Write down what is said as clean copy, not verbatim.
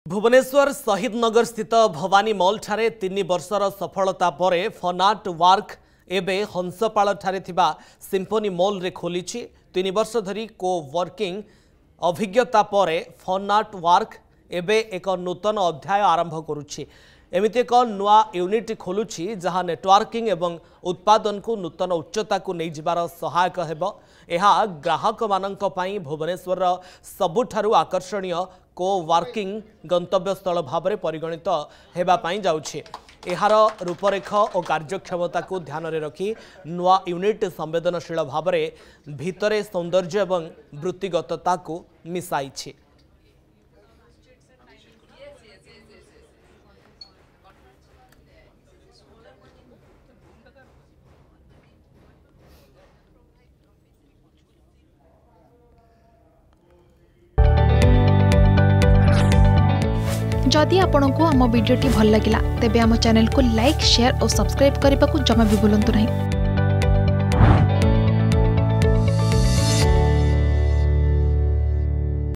भुवनेश्वर शहीद नगर स्थित भवानी मॉल ठारे 3 वर्षर सफलता पर फनाट वार्क एबे हंसपाल ठारे थिबा सिम्फोनी मॉल रे खोली 3 वर्ष धरी को वर्किंग अभिज्ञता पर फनाट वार्क एबे एक नूतन अध्याय आरंभ करुछि। एमिति एक नुआ यूनिट खोलुछि जहां नेटवर्किंग एवं उत्पादन को नूतन उच्चता को नहीं जिबार सहायक हेबो। एहा ग्राहक मानक पई भुवनेश्वर सबुठारु आकर्षणीय को वर्किंग गंतव्य स्थल भाव में परिगणित हेबा पई जाउछि। एहार रूपरेख और कार्यक्षमता को ध्यान में रखी नुआ यूनिट संवेदनशील भाव में भितरे सौंदर्य एवं वृत्तिगतता को मिसाइछि। जदि आपंक आम भिडी भल लगा तेब आम चैनल को लाइक शेयर और सब्सक्राइब करने को जमा भी भूलु नहीं।